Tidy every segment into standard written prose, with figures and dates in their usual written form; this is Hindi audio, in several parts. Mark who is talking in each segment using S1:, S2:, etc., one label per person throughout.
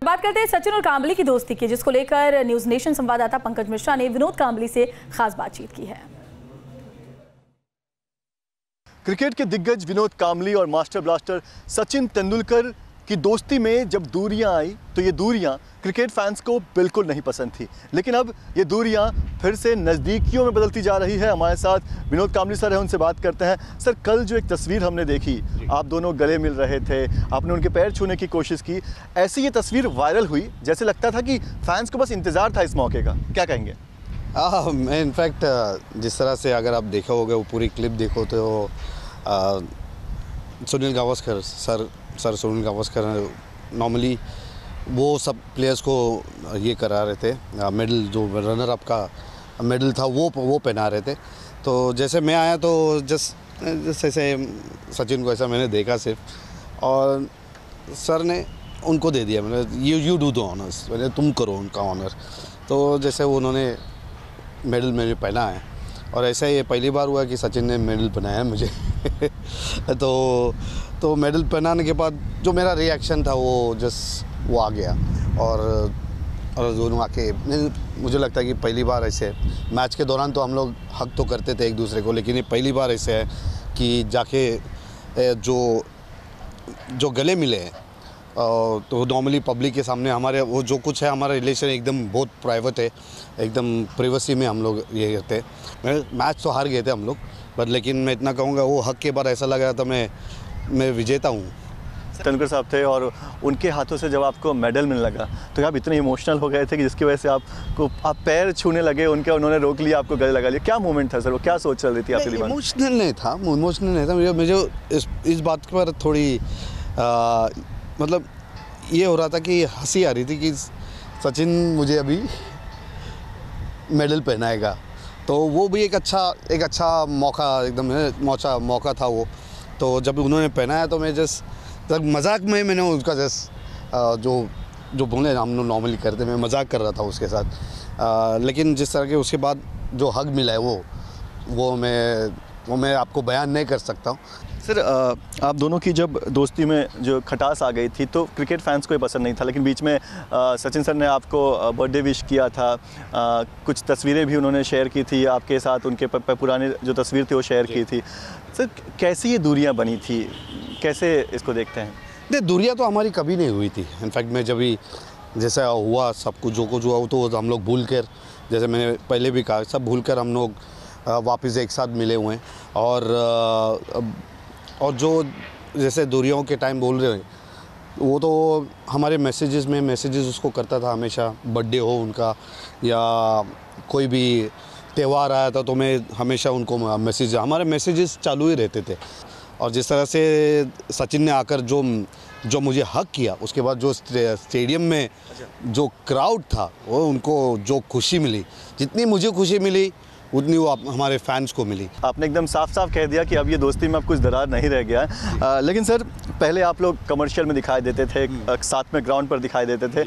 S1: बात करते हैं सचिन और कांबली की दोस्ती की, जिसको लेकर न्यूज नेशन संवाददाता पंकज मिश्रा ने विनोद कांबली से खास बातचीत की है।
S2: क्रिकेट के दिग्गज विनोद कांबली और मास्टर ब्लास्टर सचिन तेंदुलकर की दोस्ती में जब दूरियां आई तो ये दूरियां क्रिकेट फैंस को बिल्कुल नहीं पसंद थी, लेकिन अब ये दूरियां फिर से नज़दीकियों में बदलती जा रही है। हमारे साथ विनोद कांबली सर हैं, उनसे बात करते हैं। सर, कल जो एक तस्वीर हमने देखी, आप दोनों गले मिल रहे थे, आपने उनके पैर छूने की कोशिश की, ऐसी ये तस्वीर वायरल हुई जैसे लगता था कि फैंस को बस इंतज़ार था इस मौके का। क्या कहेंगे?
S3: मैं इनफैक्ट जिस तरह से अगर आप देखा होगा वो पूरी क्लिप देखो तो सुनील गावस्कर सर सुनील गावस्कर नॉर्मली वो सब प्लेयर्स को ये करा रहे थे, मेडल जो रनर अप का मेडल था वो पहना रहे थे। तो जैसे मैं आया तो जैसे सचिन को ऐसा मैंने देखा सिर्फ, और सर ने उनको दे दिया, मैंने यू डू द ऑनर्स, मैंने तुम करो उनका ऑनर। तो जैसे उन्होंने मेडल मैंने पहना है, और ऐसा ये पहली बार हुआ कि सचिन ने मेडल पहनाया मुझे तो मेडल पहनाने के बाद जो मेरा रिएक्शन था वो आ गया, और दोनों आके मुझे लगता है कि पहली बार ऐसे मैच के दौरान तो हम लोग हक तो करते थे एक दूसरे को, लेकिन ये पहली बार ऐसे है कि जाके जो गले मिले हैं। तो नॉर्मली पब्लिक के सामने हमारे वो जो कुछ है, हमारा रिलेशन एकदम बहुत प्राइवेट है, एकदम प्राइवेसी में हम लोग ये करते हैं। मैच तो हार गए थे हम लोग, बट लेकिन मैं इतना कहूँगा वो हक के बाद ऐसा लगा था मैं विजेता हूँ।
S2: तेंदुलकर साहब थे और उनके हाथों से जब आपको मेडल मिलने लगा तो आप इतने इमोशनल हो गए थे कि जिसकी वजह से आप पैर छूने लगे उनके, उन्होंने रोक लिया, आपको गले लगा लिया। क्या मोमेंट था सर, वो क्या सोच चल रही थी आपके दिमाग में? इमोशनल नहीं था मुझे इस बात पर थोड़ी मतलब ये हो रहा था कि हंसी आ रही थी कि सचिन मुझे अभी मेडल पहनाएगा, तो वो भी एक अच्छा मौका, एकदम मौका था वो। तो जब उन्होंने पहनाया तो मैं जस्ट मजाक में मैंने उसका जस्ट जो बोले हम लोग नॉर्मली करते, मैं मजाक कर रहा था उसके साथ। लेकिन जिस तरह के उसके बाद जो हग मिला है वो मैं आपको बयान नहीं कर सकता हूँ। सर, आप दोनों की जब दोस्ती में जो खटास आ गई थी तो क्रिकेट फैंस को ये पसंद नहीं था, लेकिन बीच में सचिन सर ने आपको बर्थडे विश किया था, कुछ तस्वीरें भी उन्होंने शेयर की थी आपके साथ, उनके पुराने जो तस्वीर थी वो शेयर की थी। सर, कैसी ये दूरियां बनी थी, कैसे इसको देखते हैं?
S3: नहीं, दूरियां तो हमारी कभी नहीं हुई थी। इनफैक्ट मैं जब भी जैसा हुआ सब कुछ जो कुछ हुआ तो हम लोग भूल कर, जैसे मैंने पहले भी कहा, सब भूल कर हम लोग वापस एक साथ मिले हुए हैं। और जो जैसे दूरियों के टाइम बोल रहे हैं वो तो हमारे मैसेजेस उसको करता था हमेशा, बर्थडे हो उनका या कोई भी त्यौहार आया था तो मैं हमेशा उनको हमारे मैसेजेस चालू ही रहते थे। और जिस तरह से सचिन ने आकर जो मुझे हक किया, उसके बाद जो स्टेडियम में जो क्राउड था वो उनको जो खुशी मिली, जितनी मुझे खुशी मिली उतनी वो हमारे फैंस को मिली।
S2: आपने एकदम साफ कह दिया कि अब ये दोस्ती में अब कुछ दरार नहीं रह गया है। लेकिन सर, पहले आप लोग कमर्शियल में दिखाई देते थे, साथ में ग्राउंड पर दिखाई देते थे,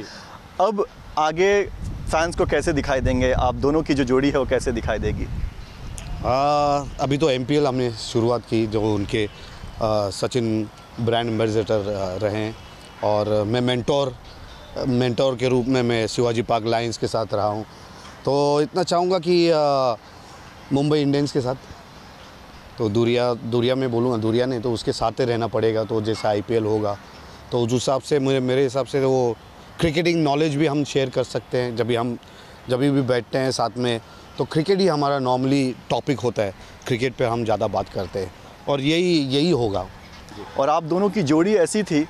S2: अब आगे फैंस को कैसे दिखाई देंगे? आप दोनों की जो जोड़ी है वो कैसे दिखाई देगी?
S3: अभी तो MPL हमने शुरुआत की, जो उनके सचिन ब्रांड एम्बेसडर रहे, और मैं मेंटोर के रूप में मैं शिवाजी पार्क लायंस के साथ रहा हूँ। तो इतना चाहूँगा कि मुंबई इंडियंस के साथ तो दूरिया में बोलूँगा, दूरिया नहीं तो उसके साथ ही रहना पड़ेगा। तो जैसा IPL होगा तो उस हिसाब से मेरे हिसाब से वो क्रिकेटिंग नॉलेज भी हम शेयर कर सकते हैं। जब भी बैठते हैं साथ में तो क्रिकेट ही हमारा नॉर्मली टॉपिक होता है, क्रिकेट पे हम ज़्यादा बात करते हैं, और यही होगा।
S2: और आप दोनों की जोड़ी ऐसी थी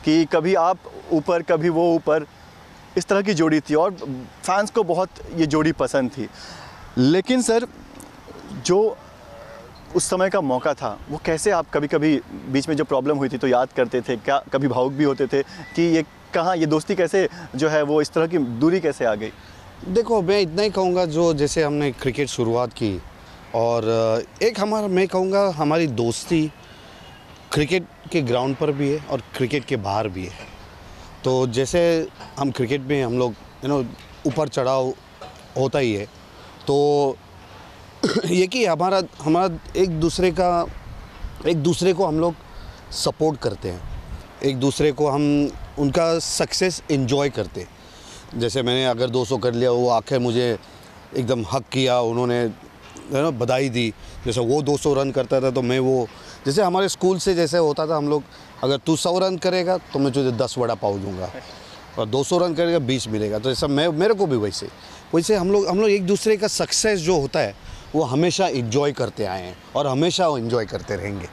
S2: कि कभी आप ऊपर कभी वो ऊपर, इस तरह की जोड़ी थी, और फैंस को बहुत ये जोड़ी पसंद थी। लेकिन सर, जो उस समय का मौका था वो कैसे आप कभी बीच में जो प्रॉब्लम हुई थी तो याद करते थे क्या? कभी भावुक भी होते थे कि ये दोस्ती कैसे जो है वो इस तरह की दूरी कैसे आ गई?
S3: देखो, मैं इतना ही कहूँगा, जो जैसे हमने क्रिकेट शुरुआत की, और मैं कहूँगा हमारी दोस्ती क्रिकेट के ग्राउंड पर भी है और क्रिकेट के बाहर भी है। तो जैसे हम क्रिकेट में हम लोग ऊपर चढ़ाव होता ही है, तो ये कि हमारा एक दूसरे को हम लोग सपोर्ट करते हैं, एक दूसरे को हम उनका सक्सेस एंजॉय करते। जैसे मैंने अगर 200 कर लिया, वो आके मुझे एकदम हक किया, उन्होंने है ना बधाई दी। जैसे वो 200 रन करता था तो मैं वो, जैसे हमारे स्कूल से जैसे होता था हम लोग, अगर तू 100 रन करेगा तो मैं तुझे 10 वड़ा पाव दूंगा, और 200 रन करेगा 20 मिलेगा। तो ऐसा मेरे को भी वैसे हम लोग एक दूसरे का सक्सेस जो होता है वो हमेशा एंजॉय करते आए हैं और हमेशा वो एंजॉय करते रहेंगे।